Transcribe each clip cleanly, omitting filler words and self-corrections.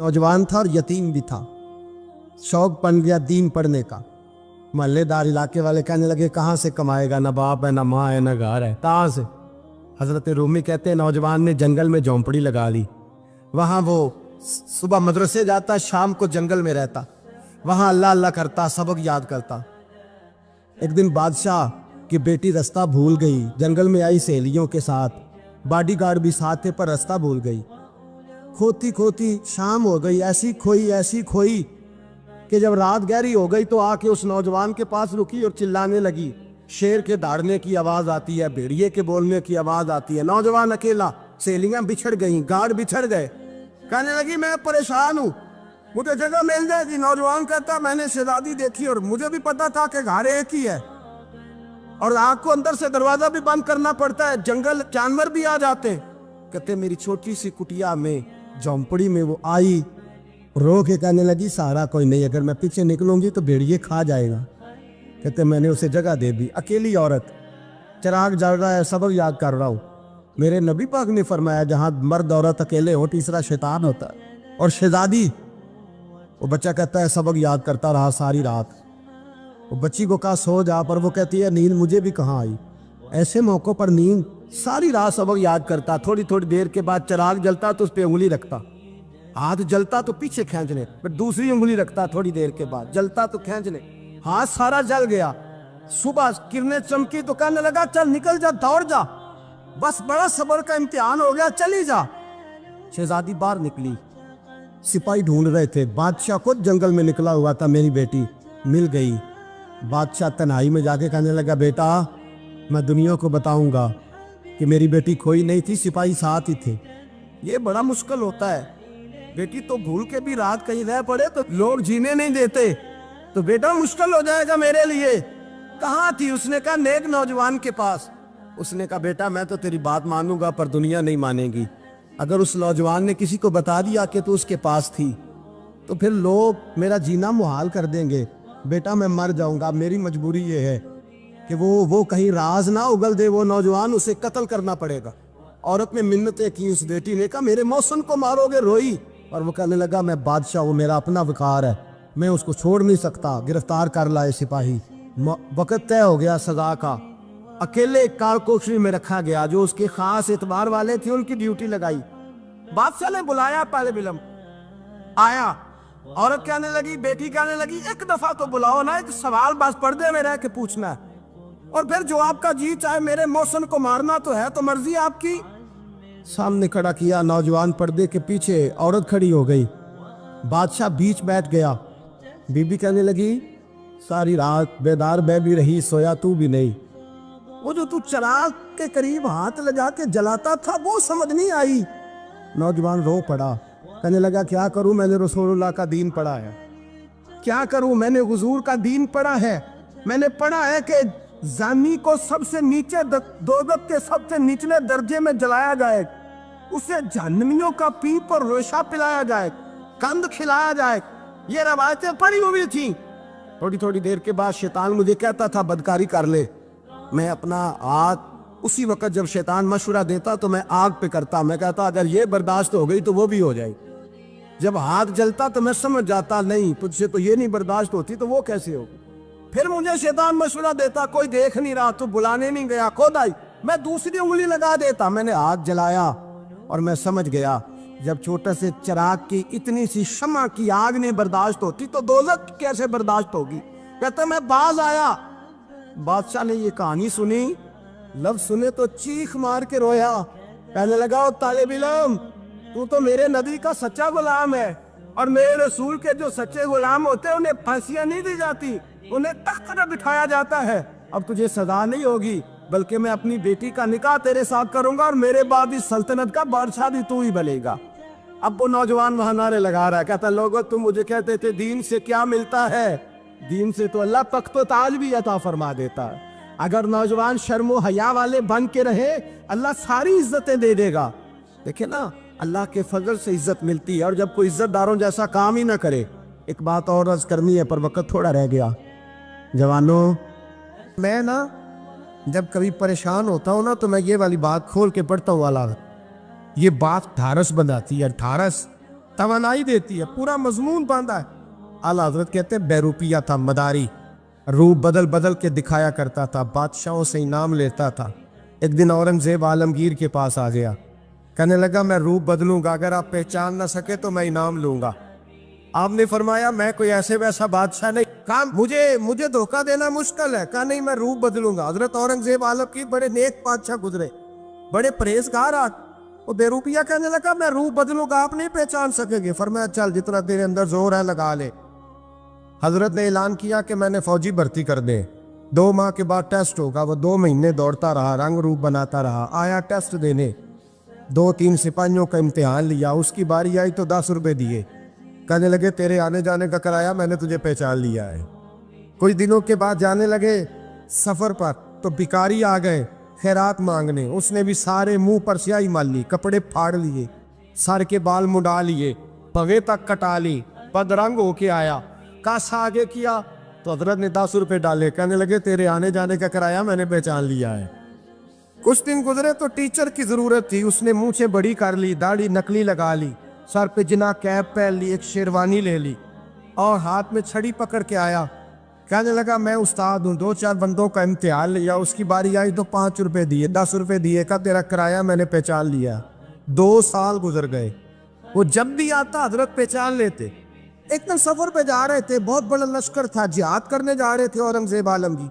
नौजवान था और यतीम भी था। शौक बन गया दीन पढ़ने का। मोहल्लेदार इलाके वाले कहने लगे कहाँ से कमाएगा, ना बाप है, ना माँ है, ना घर है, कहाँ से। हजरत रूमी कहते हैं नौजवान ने जंगल में झोंपड़ी लगा ली। वहाँ वो सुबह मदरसे जाता, शाम को जंगल में रहता, वहाँ अल्लाह अल्लाह करता, सबक याद करता। एक दिन बादशाह की बेटी रास्ता भूल गई, जंगल में आई सहेलियों के साथ, बॉडीगार्ड भी साथ थे पर रास्ता भूल गई। खोती खोती शाम हो गई, ऐसी खोई कि जब रात गहरी हो गई तो आके उस नौजवान के पास रुकी और चिल्लाने लगी। शेर के दहाड़ने की आवाज आती है, भेड़िए के बोलने की आवाज आती है। नौजवान अकेला, सहेलियां बिछड़ गई, गार्ड बिछड़ गए। कहने लगी मैं परेशान हूँ, मुझे जगह मिल जाएगी। नौजवान कहता मैंने शहजादी देखी और मुझे भी पता था कि घर एक ही है और आग को अंदर से दरवाजा भी बंद करना पड़ता है, जंगल जानवर भी आ जाते हैं। कहते मेरी छोटी सी कुटिया में, झोंपड़ी में वो आई, रो के कहने लगी सहारा कोई नहीं, अगर मैं पीछे निकलूंगी तो भेड़िए खा जाएगा। कहते मैंने उसे जगह दे दी। अकेली औरत, चिराग जल रहा है, सबक याद कर रहा हूँ। मेरे नबी पाक ने फरमाया जहाँ मर्द औरत अकेले हो तीसरा शैतान होता है। और शहजादी, वो बच्चा कहता है सबक याद करता रहा सारी रात। वो बच्ची को कहा सो जा, पर वो कहती है नींद मुझे भी कहाँ आई। ऐसे मौक़ों पर नींद, सारी रात सबक याद करता। थोड़ी थोड़ी देर के बाद चिराग जलता तो उस पर उंगली रखता, हाथ जलता तो पीछे खींचने, फिर दूसरी उंगली रखता, थोड़ी देर के बाद जलता तो खींचने, हाथ सारा जल गया। सुबह किरणें चमकी तो कहने लगा चल निकल जा, दौड़ जा, बस बड़ा सब्र का इम्तिहान हो गया, चली जा। शहजादी बाहर निकली, सिपाही ढूंढ रहे थे। बादशाह खुद जंगल में निकला हुआ था, मेरी बेटी मिल गई। बादशाह तन्हाई में जाके कहने लगा बेटा मैं दुनिया को बताऊंगा कि मेरी बेटी खोई नहीं थी, सिपाही साथ ही थे। ये बड़ा मुश्किल होता है, बेटी तो भूल के भी रात कहीं रह पड़े तो लोग जीने नहीं देते, तो बेटा मुश्किल हो जाएगा मेरे लिए। कहाँ थी? उसने कहा नेक नौजवान के पास। उसने कहा बेटा मैं तो तेरी बात मानूंगा पर दुनिया नहीं मानेगी। अगर उस नौजवान ने किसी को बता दिया कि तू उसके पास थी तो फिर लोग मेरा जीना मुहाल कर देंगे। बेटा मैं मर जाऊंगा, मेरी मजबूरी ये है कि वो कहीं राज ना उगल दे वो नौजवान, उसे कत्ल करना पड़ेगा। औरत ने मिन्नतें की, उस बेटी ने कहा मेरे मौसम को मारोगे, रोई। और वो कहने लगा मैं बादशाह, वो मेरा अपना वकार है, मैं उसको छोड़ नहीं सकता। गिरफ्तार कर लाए सिपाही। वक्त तय हो गया सजा का। अकेले कारकोशरी में रखा गया, जो उसके खास एतबार वाले थे उनकी ड्यूटी लगाई। बादशाह ने बुलाया, पहले बिलम आया। औरत कहने लगी, बेटी कहने लगी एक दफा तो बुलाओ ना, एक सवाल बस पर्दे में रह के पूछना है और फिर जो आपका जी चाहे, मेरे मौसम को मारना तो है, तो मर्जी आपकी। सामने खड़ा किया, नौजवान पर्दे के पीछे, औरत खड़ी हो गई। बादशाह बीच बैठ गया। बीबी कहने लगी सारी रात बेदार मैं भी रही, सोया तू भी नहीं। वो जो तू चिराग के करीब हाथ लगा के जलाता था वो समझ नहीं आई। नौजवान रो पड़ा, कहने लगा क्या करूं, मैंने रसूलुल्लाह का दीन पढ़ा है, क्या करूं, मैंने हुजूर का दीन पढ़ा है। मैंने पढ़ा है कि जानी को सबसे नीचे दोज़ख के सबसे निचले दर्जे में जलाया जाए, उसे जहन्नमियों का पीप और रेशा पिलाया जाए, कंद खिलाया जाए। ये रवायतें पड़ी हुई थी। थोड़ी थोड़ी देर के बाद शैतान मुझे कहता था बदकारी कर ले। मैं अपना हाथ उसी वक्त जब शैतान मशवरा देता तो मैं आग पे करता। मैं कहता अगर ये बर्दाश्त हो गई तो वो भी हो जाएगी। जब हाथ जलता तो मैं समझ जाता नहीं तुझसे तो ये नहीं बर्दाश्त होती तो वो कैसे होगी। फिर मुझे शैतान मशवरा देता कोई देख नहीं रहा, तो बुलाने नहीं गया, खुद आई, मैं दूसरी उंगली लगा देता। मैंने हाथ जलाया और मैं समझ गया जब छोटे से चिराग की इतनी सी शमा की आग नहीं बर्दाश्त होती तो दोज़ख कैसे बर्दाश्त होगी। कहता मैं बाज आया। बादशाह ने ये कहानी सुनी, लफ्ज सुने तो चीख मार के रोया। कहने लगा तालिब इल्म तू तो मेरे नबी का सच्चा गुलाम है, और मेरे रसूल के जो सच्चे गुलाम होते हैं उन्हें फांसियां नहीं दी जाती, उन्हें तख्त पर बिठाया जाता है। अब तुझे सजा नहीं होगी बल्कि मैं अपनी बेटी का निकाह तेरे साथ करूंगा और मेरे बाद इस सल्तनत का बादशाह भी तू ही बनेगा। अब वो नौजवान वहां नारे लगा रहा है, कहता लोगों तुम मुझे कहते थे दीन से क्या मिलता है, दीन से तो अल्लाह तख्त व ताज भी अता फरमा देता है। अगर नौजवान शर्मो हया वाले बन के रहे अल्लाह सारी इज्जतें दे देगा। देखे ना अल्लाह के फजल से इज्जत मिलती है, और जब कोई इज्जतदारों जैसा काम ही ना करे। एक बात और अर्ज करनी है पर वक्त थोड़ा रह गया। जवानों मैं ना जब कभी परेशान होता हूँ ना तो मैं ये वाली बात खोल के पढ़ता हूँ वाला, ये बात ढारस बनाती है। ढारस توانائی دیتی ہے, پورا مضمون باندھا ہے. اعلیٰ حضرت کہتے ہیں بہروپیہ تھا, مداری, روپ بدل بدل کے دکھایا کرتا تھا, بادشاہوں سے انعام لیتا تھا. ایک دن اورنگزیب عالمگیر کے پاس آ گیا, کہنے لگا میں روپ بدلوں گا, اگر آپ پہچان نہ سکے تو میں انعام لوں گا. آپ نے فرمایا میں کوئی ایسے ویسا بادشاہ نہیں, کہا مجھے دھوکہ دینا مشکل ہے. کہا نہیں میں روپ بدلوں گا. حضرت اورنگزیب عالمگیر بڑے نیک بادشاہ گزرے, بڑے پرہیزگار. وہ بہروپیہ کہنے لگا میں روپ بدلوں گا, آپ نہیں پہچان سکیں گے. فرمایا چل جتنا تیرے اندر زور ہے لگا لے. حضرت نے اعلان کیا کہ میں نے فوجی بھرتی کر دیں, 2 ماہ کے بعد ٹیسٹ ہوگا. وہ 2 مہینے دوڑتا رہا, رنگ روپ بناتا رہا, آیا ٹیسٹ دینے, 2-3 سپاہیوں کا امتحان لیا. اس کی باری آئی تو 10 روپے دیے, کہنے لگے تیرے آنے جانے کا کرایہ میں نے تجھے پہچان لیا ہے. کچھ دنوں کے بعد جانے لگے سفر پر, تو بھکاری آ گئے خیرات مانگنے. اس نے بھی سارے منہ پر سیاہی مال لی, کپڑے پھاڑ لیے, سر کے بال مڈا لیے, پگے تک کٹا لی, بدرنگ ہو کے آیا. کاسا آگے کیا تو حضرت نے 10 روپے ڈالے, کہنے لگے تیرے آنے جانے کا کرایہ میں نے پہچان لیا ہے. کچھ دن گزرے تو ٹیچر کی ضرورت تھی. اس نے مونچھیں بڑی کر لی, داڑھی نکلی لگا لی, سر پہ جنا کیپ پہن لی, ایک شیروانی لے لی اور ہاتھ میں چھڑی پکڑ کے آیا. کہنے لگا میں استاد ہوں, 2-4 بندوں کا امتحان لیا. اس کی باری آئی تو 5 روپے دیے, 10 روپے دیے, کہا تیرا کرایہ میں نے پہچان لیا. 2 سال گزر گئے. وہ جب بھی آتا حضرت پہچان لیتے. ایک دن سفر پہ جا رہے تھے, بہت بڑا لشکر تھا, جہاد کرنے جا رہے تھے اورنگزیب عالمگیر.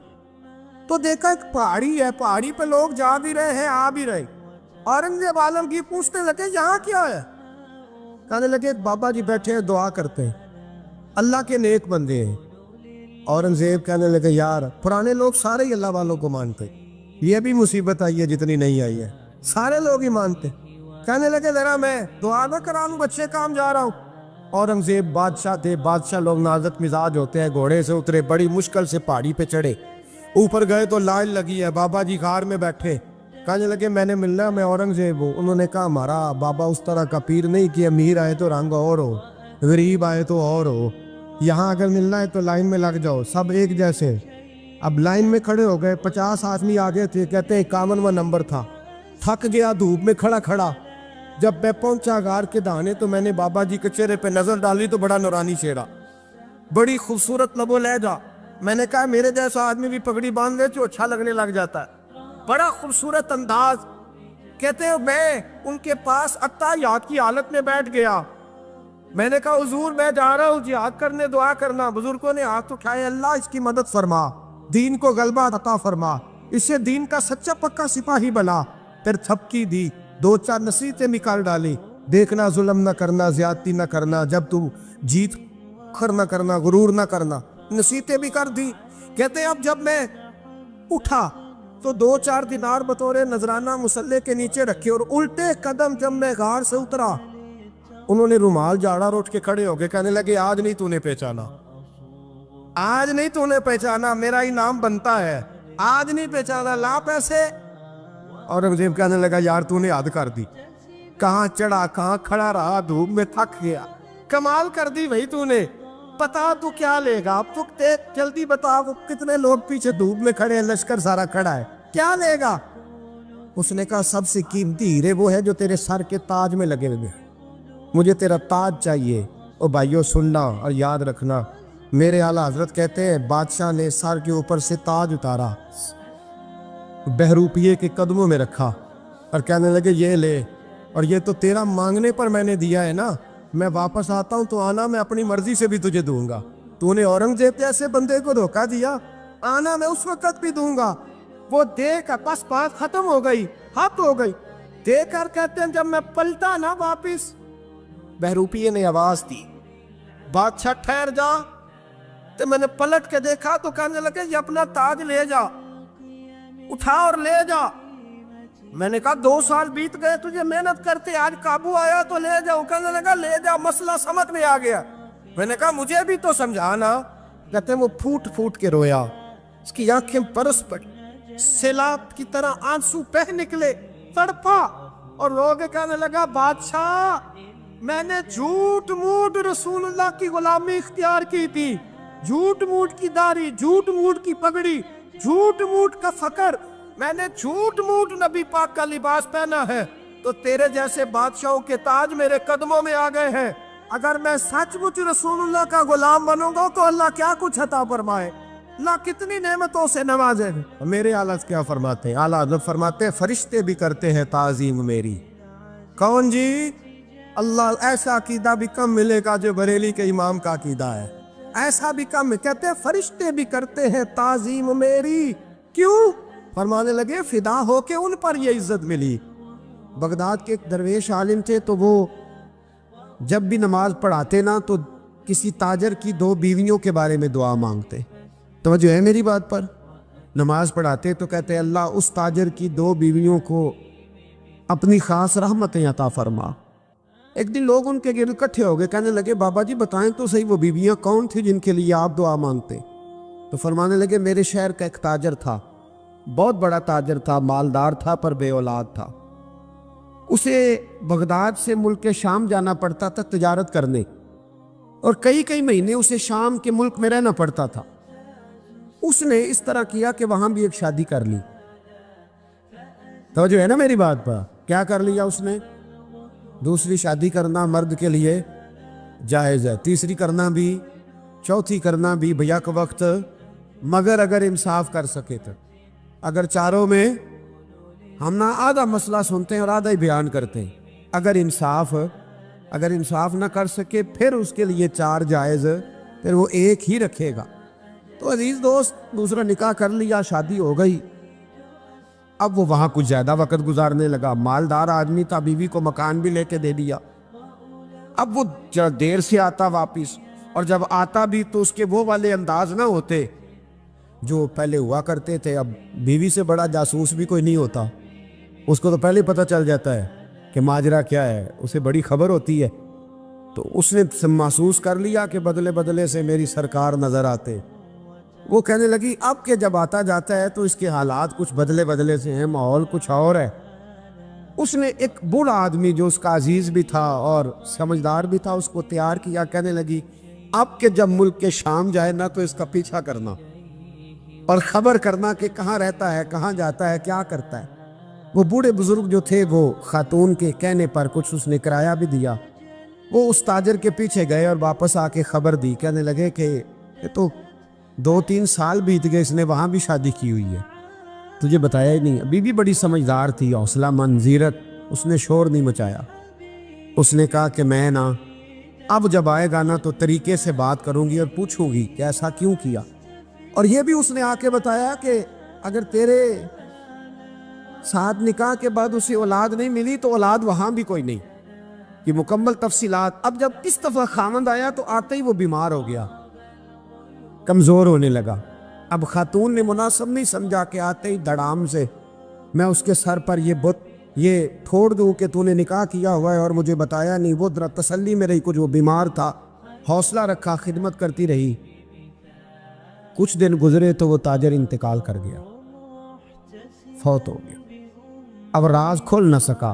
تو دیکھا ایک پہاڑی ہے, پہاڑی پہ لوگ جا بھی رہے ہیں آ بھی رہے. اورنگزیب عالمگیر پوچھنے لگے یہاں کیا ہے؟ کہنے لگے بابا جی بیٹھے ہیں دعا کرتے ہیں, اللہ کے نیک بندے ہیں. اورنگزیب کہنے لگے یار پرانے لوگ سارے ہی اللہ والوں کو مانتے, یہ بھی مصیبت آئی ہے جتنی نہیں آئی ہے, سارے لوگ ہی مانتے. کہنے لگے ذرا میں دعا نہ کرا لوں, بچے کام جا رہا ہوں. اورنگزیب بادشاہ تھے, بادشاہ لوگ نازک مزاج ہوتے ہیں. گھوڑے سے اترے, بڑی مشکل سے پہاڑی پہ چڑھے, اوپر گئے تو لائن لگی ہے. بابا جی غار میں بیٹھے, کہنے لگے میں نے ملنا, میں اورنگزیب ہوں. انہوں نے کہا ہمارا بابا اس طرح کا پیر نہیں کہ امیر آئے تو رنگ اور ہو, غریب آئے تو اور ہو. یہاں اگر ملنا ہے تو لائن میں لگ جاؤ, سب ایک جیسے. اب لائن میں کھڑے ہو گئے, 50 آدمی آگے تھے. کہتے ہیں 51واں نمبر تھا. تھک گیا دھوپ میں کھڑا کھڑا. جب میں پہنچا غار کے دہانے تو میں نے بابا جی کے چہرے پہ نظر ڈالی تو بڑا نورانی چہرہ, بڑی خوبصورت لب و لہجہ. میں نے کہا میرے جیسا آدمی بھی پگڑی باندھ لے تو اچھا لگنے لگ جاتا ہے, بڑا خوبصورت انداز. کہتے ہیں میں ان کے پاس اتحیات کی حالت میں بیٹھ گیا. میں نے کہا حضور میں جا رہا ہوں جہاد کرنے, دعا کرنا. بزرگوں نے ہاتھ اٹھائے, اللہ اس کی مدد فرما, دین کو غلبہ عطا فرما, اسے دین کا سچا پکا سپاہی بنا. پھر تھپکی دی, 2-4 نصیحتیں نکال ڈالی. دیکھنا ظلم نہ کرنا, زیادتی نہ کرنا, جب تم جیت کر نہ کرنا, غرور نہ کرنا, نصیحتیں بھی کر دی. کہتے ہیں اب جب میں اٹھا تو 2-4 دینار بطور نذرانہ مسلح کے نیچے رکھے, اور الٹے قدم جب میں غار سے اترا انہوں نے رومال جھاڑا اور اٹھ کے کھڑے ہو گئے. کہنے لگے آج نہیں تو نے پہچانا, آج نہیں تو نے پہچانا, میرا انعام بنتا ہے, آج نہیں پہچانا, لا پیسے. اورنگزیب کہنے لگا یار تو نے حد کر دی, کہاں چڑھا کہاں کھڑا رہا, دھوپ میں تھک گیا, کمال کر دی بھائی تو نے. پتا تو کیا لے گا, اب تو جلدی بتا, وہ کتنے لوگ پیچھے دھوپ میں کھڑے ہیں, لشکر سارا کھڑا ہے, کیا لے گا؟ اس نے کہا سب سے قیمتی ہیرے وہ ہے جو تیرے سر کے تاج میں لگے ہوئے, مجھے تیرا تاج چاہیے. او بھائیو سننا اور یاد رکھنا, میرے اعلیٰ حضرت کہتے ہیں بادشاہ نے سر کے اوپر سے تاج اتارا, بہروپیے کے قدموں میں رکھا اور کہنے لگے یہ لے, اور یہ تو تیرا مانگنے پر میں نے دیا ہے نا, میں واپس آتا ہوں تو آنا میں اپنی مرضی سے بھی تجھے دوں گا. تو نے اورنگزیب جیسے بندے کو دھوکہ دیا, آنا میں اس وقت بھی دوں گا. وہ دے کر بس بات ختم ہو گئی, حق ہو گئی. دے کر کہتے ہیں جب میں پلٹا نا واپس, بہروپیے نے آواز دی بادشاہ ٹھہر جا. تو میں نے پلٹ کے دیکھا تو کہنے لگے یہ اپنا تاج لے جا, اٹھا اور لے جا. میں نے کہا 2 سال بیت گئے تجھے محنت کرتے, آج قابو آیا تو لے جاؤ. کہنے لگا لے جا, مسئلہ سمجھ میں آ گیا. میں نے کہا مجھے بھی تو سمجھانا. کہتے ہیں وہ پھوٹ پھوٹ کے رویا, اس کی آنکھیں برس پڑی, سیلاب کی طرح آنسو بہہ نکلے, تڑپا اور رو کے کہنے لگا بادشاہ میں نے جھوٹ موٹ رسول اللہ کی غلامی اختیار کی تھی, جھوٹ موٹ کی داڑھی, جھوٹ موٹ کی پگڑی, جھوٹ موٹ کا فقر, میں نے جھوٹ موٹ نبی پاک کا لباس پہنا ہے, تو تیرے جیسے بادشاہوں کے تاج میرے قدموں میں آ گئے ہیں. अगर मैं सचमुच रसूलुल्लाह का गुलाम बनूंगा तो अल्लाह क्या कुछ अता फरमाए, अल्लाह कितनी नेमतों से नवाजे। मेरे आला क्या फरमाते हैं, आला हज़रत फरमाते हैं फरिश्ते भी करते हैं ताज़ीम मेरी। कौन जी? अल्लाह। ऐसा अकीदा भी कम मिलेगा जो बरेली के इमाम का अकीदा है, ऐसा भी कम। कहते हैं फरिश्ते भी करते हैं ताज़ीम मेरी। क्यों? फरमाने लगे फिदा हो के उन पर ये इज्जत मिली। बगदाद के एक दरवेश आलिम थे, तो वो जब भी नमाज पढ़ाते ना तो किसी ताजर की 2 बीवियों के बारे में दुआ मांगते। तवज्जो है मेरी बात पर? नमाज पढ़ाते तो कहते अल्लाह उस ताजर की 2 बीवियों को अपनी खास रहमतें अता फरमा। एक दिन लोग उनके गिर्द इकट्ठे हो गए, कहने लगे बाबा जी बताएं तो सही वो बीवियां कौन थी जिनके लिए आप दुआ मांगते? तो फरमाने लगे मेरे शहर का एक ताजर था, बहुत बड़ा ताजर था, मालदार था पर बे औलाद था। उसे बगदाद से मुल्क शाम जाना पड़ता था तिजारत करने, और कई कई महीने उसे शाम के मुल्क में रहना पड़ता था। उसने इस तरह किया कि वहां भी एक शादी कर ली। तो जो है ना मेरी बात पर, क्या कर लिया उसने? दूसरी शादी करना मर्द के लिए जायज़ है, तीसरी करना भी, चौथी करना भी भैया के वक्त, मगर अगर इंसाफ कर सके तो। अगर चारों में हम ना आधा मसला सुनते हैं और आधा ही बयान करते हैं, अगर इंसाफ ना कर सके फिर उसके लिए 4 जायज़, फिर वो एक ही रखेगा। तो अजीज दोस्त, दूसरा निकाह कर लिया, शादी हो गई। अब वो वहाँ कुछ ज़्यादा वक्त गुजारने लगा, मालदार आदमी था, बीवी को मकान भी लेके दे दिया। अब वो जरा देर से आता वापिस, और जब आता भी तो उसके वो वाले अंदाज ना होते जो पहले हुआ करते थे। अब बीवी से बड़ा जासूस भी कोई नहीं होता, उसको तो पहले पता चल जाता है कि माजरा क्या है, उसे बड़ी खबर होती है। तो उसने महसूस कर लिया कि बदले बदले से मेरी सरकार नज़र आते। वो कहने लगी अब के जब आता जाता है तो इसके हालात कुछ बदले बदले से हैं, माहौल कुछ और है। उसने एक बूढ़ा आदमी जो उसका अजीज़ भी था और समझदार भी था उसको तैयार किया। कहने लगी अब के जब मुल्क के शाम जाए ना तो इसका पीछा करना और ख़बर करना कि कहाँ रहता है, कहाँ जाता है, क्या करता है। वो बूढ़े बुजुर्ग जो थे वो खातून के कहने पर कुछ उसने किराया भी दिया। वो उस ताजर के पीछे गए और वापस आके खबर दी। कहने लगे कि ये तो 2-3 साल बीत गए, इसने वहाँ भी शादी की हुई है, तुझे बताया ही नहीं। बीवी बड़ी समझदार थी, हौसला मंद, ज़ीरत, उसने शोर नहीं मचाया। उसने कहा कि मैं ना अब जब आएगा ना तो तरीके से बात करूँगी और पूछूंगी कि ऐसा क्यों किया। और ये भी उसने आके बताया कि अगर तेरे साथ निकाह के बाद उसे औलाद नहीं मिली तो औलाद वहाँ भी कोई नहीं, कि मुकम्मल तफसीलात। अब जब इस दफ़ा खामद आया तो आते ही वो बीमार हो गया, कमज़ोर होने लगा। अब खातून ने मुनासिब नहीं समझा कि आते ही धड़ाम से मैं उसके सर पर ये ठोड़ दूँ कि तूने निकाह किया हुआ है और मुझे बताया नहीं। वो जरा तसल्ली में रही, कुछ वो बीमार था, हौसला रखा, खिदमत करती रही। कुछ दिन गुजरे तो वो ताजर इंतकाल कर गया, फौत हो गया। अब राज खोल न सका,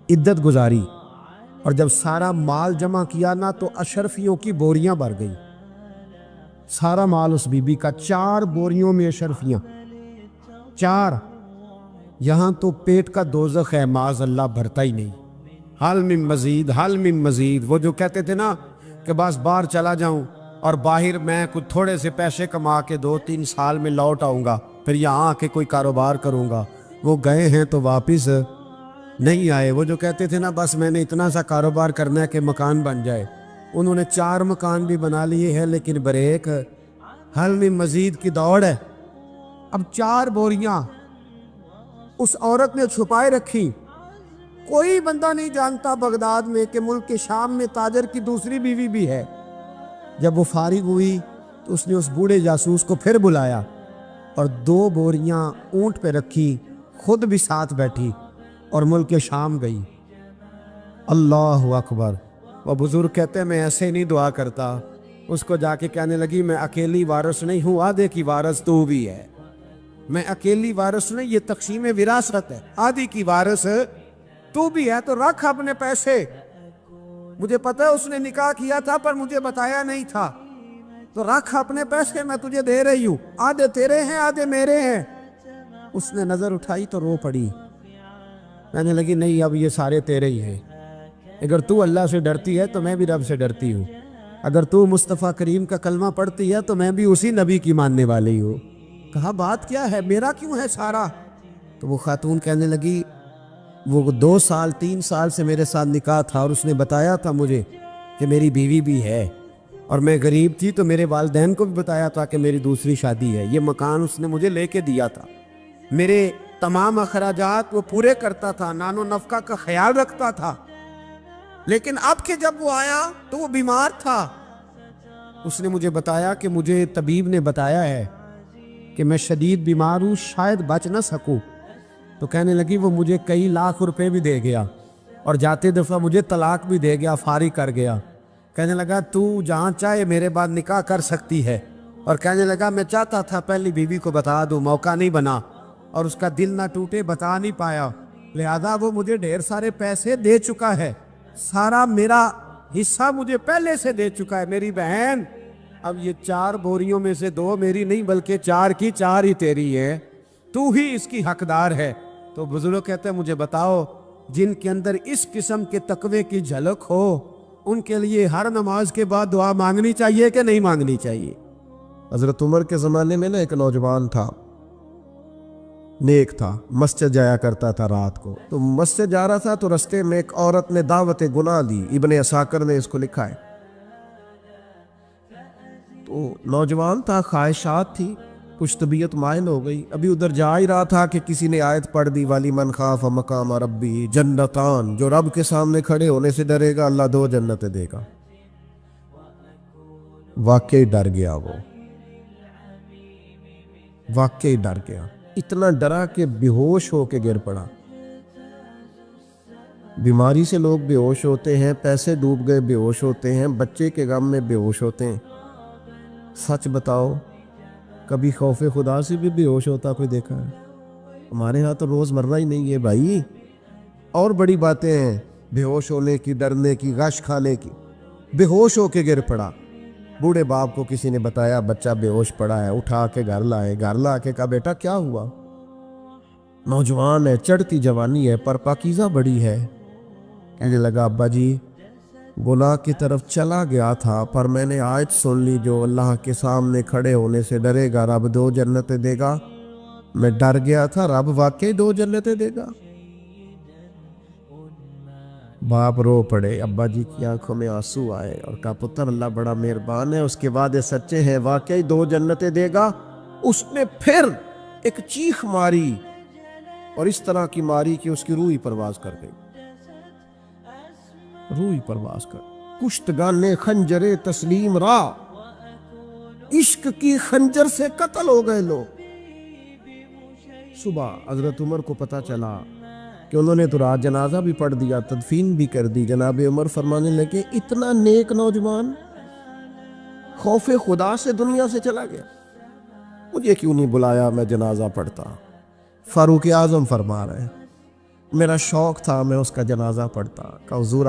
इद्दत गुजारी, और जब सारा माल जमा किया ना तो अशरफियों की बोरियां भर गई। सारा माल उस बीबी का, 4 बोरियों में अशरफियां, 4। यहाँ तो पेट का दोज़ख है, माज़ अल्लाह, भरता ही नहीं। हाल मिन मजीद, हाल मिन मजीद। वो जो कहते थे ना कि बस बाहर चला जाऊं और बाहर मैं कुछ थोड़े से पैसे कमा के 2-3 साल में लौट आऊँगा, फिर यहाँ आके कोई कारोबार करूँगा, वो गए हैं तो वापस नहीं आए। वो जो कहते थे ना बस मैंने इतना सा कारोबार करना है कि मकान बन जाए, उन्होंने 4 मकान भी बना लिए हैं, लेकिन ब्रेक हल में मजीद की दौड़ है। अब 4 बोरियां उस औरत ने छुपाए रखी। कोई बंदा नहीं जानता बगदाद में कि मुल्क के शाम में ताजर की दूसरी बीवी भी है। जब वो फारिग हुई तो उसने उस बूढ़े जासूस को फिर बुलाया और 2 बोरियां ऊंट पे रखी, खुद भी साथ बैठी और मुल्क के शाम गई। अल्लाह अकबर। वो बुजुर्ग कहते हैं मैं ऐसे नहीं दुआ करता। उसको जाके कहने लगी मैं अकेली वारिस नहीं हूँ, आधे की वारिस तू भी है। मैं अकेली वारिस नहीं, ये तक़सीम विरासत है, आधी की वारिस तू भी है। तो रख अपने पैसे, मुझे पता है उसने निकाह किया था पर मुझे बताया नहीं था, तो रख अपने पैसे, मैं तुझे दे रही हूँ, आधे तेरे हैं आधे मेरे हैं। उसने नजर उठाई तो रो पड़ी, कहने लगी नहीं अब ये सारे तेरे ही हैं, اگر تو اللہ سے ڈرتی ہے تو میں بھی رب سے ڈرتی ہوں، اگر تو مصطفیٰ کریم کا کلمہ پڑھتی ہے تو میں بھی اسی نبی کی ماننے والی ہوں۔ کہا بات کیا ہے، میرا کیوں ہے سارا؟ تو وہ خاتون کہنے لگی وہ 2 سال 3 سال سے میرے ساتھ نکاح تھا اور اس نے بتایا تھا مجھے کہ میری بیوی بھی ہے، اور میں غریب تھی تو میرے والدین کو بھی بتایا تھا کہ میری دوسری شادی ہے۔ یہ مکان اس نے مجھے لے کے دیا تھا، میرے تمام اخراجات وہ پورے کرتا تھا، نان و نفقہ کا خیال رکھتا تھا، لیکن اب کہ جب وہ آیا تو وہ بیمار تھا۔ اس نے مجھے بتایا کہ مجھے طبیب نے بتایا ہے کہ میں شدید بیمار ہوں، شاید بچ نہ سکوں۔ تو کہنے لگی وہ مجھے کئی لاکھ روپے بھی دے گیا اور جاتے دفعہ مجھے طلاق بھی دے گیا، فارغ کر گیا۔ کہنے لگا تو جہاں چاہے میرے بعد نکاح کر سکتی ہے، اور کہنے لگا میں چاہتا تھا پہلی بیوی کو بتا دوں، موقع نہیں بنا اور اس کا دل نہ ٹوٹے، بتا نہیں پایا، لہذا وہ مجھے ڈھیر سارے پیسے دے چکا ہے، سارا میرا حصہ مجھے پہلے سے دے چکا ہے۔ میری بہن اب یہ 4 بوریوں میں سے 2 میری نہیں بلکہ 4 کی 4 ہی تیری ہے، تو ہی اس کی حقدار ہے۔ تو بزرگ کہتے ہیں مجھے بتاؤ جن کے اندر اس قسم کے تقوی کی جھلک ہو ان کے لیے ہر نماز کے بعد دعا مانگنی چاہیے کہ نہیں مانگنی چاہیے؟ حضرت عمر کے زمانے میں ایک نوجوان تھا، نیک تھا، مسجد جایا کرتا تھا رات کو۔ تو مسجد جا رہا تھا تو رستے میں ایک عورت نے دعوت گناہ دی، ابن عساکر نے اس کو لکھا ہے۔ تو نوجوان تھا، خواہشات تھی، کچھ طبیعت مائل ہو گئی، ابھی ادھر جا ہی رہا تھا کہ کسی نے آیت پڑھ دی والی من خاف مقام ربی جنتان، جو رب کے سامنے کھڑے ہونے سے ڈرے گا اللہ 2 جنتیں دے گا۔ واقعی ڈر گیا، وہ واقعی ڈر گیا، اتنا ڈرا کہ بے ہوش ہو کے گر پڑا۔ بیماری سے لوگ بے ہوش ہوتے ہیں، پیسے ڈوب گئے بے ہوش ہوتے ہیں، بچے کے غم میں بے ہوش ہوتے ہیں۔ سچ بتاؤ کبھی خوف خدا سے بھی بے ہوش ہوتا کوئی دیکھا ہے؟ ہمارے ہاں تو روز مرہ ہی نہیں ہے بھائی، اور بڑی باتیں ہیں بے ہوش ہونے کی، ڈرنے کی، غش کھانے کی۔ بے ہوش ہو کے گر پڑا، بوڑھے باپ کو کسی نے بتایا بچہ بے ہوش پڑا ہے، اٹھا کے گھر لائے، گھر لا کے کہا بیٹا کیا ہوا؟ نوجوان ہے، چڑھتی جوانی ہے پر پاکیزہ بڑی ہے۔ کہنے لگا ابا جی گناہ کی طرف چلا گیا تھا پر میں نے آیت سن لی جو اللہ کے سامنے کھڑے ہونے سے ڈرے گا رب 2 جنتیں دے گا، میں ڈر گیا تھا، رب واقعی 2 جنتیں دے گا۔ باپ رو پڑے، ابا جی کی آنکھوں میں آنسو آئے اور کہا پتر اللہ بڑا مہربان ہے، اس کے وعدے سچے ہیں، واقعی 2 جنتیں دے گا۔ اس نے پھر ایک چیخ ماری اور اس طرح کی ماری کہ اس کی روح ہی پرواز کر گئی، روح ہی پرواز کر۔ کشتگان خنجر تسلیم را، عشق کی خنجر سے قتل ہو گئے لوگ۔ صبح حضرت عمر کو پتہ چلا کہ انہوں نے تو رات جنازہ بھی پڑھ دیا، تدفین بھی کر دی۔ جناب عمر فرمانے لگے اتنا نیک نوجوان خوف خدا سے دنیا سے چلا گیا، مجھے کیوں نہیں بلایا میں جنازہ پڑھتا؟ فاروق اعظم فرما رہے ہیں میرا شوق تھا میں اس کا جنازہ پڑھتا۔ کہ حضور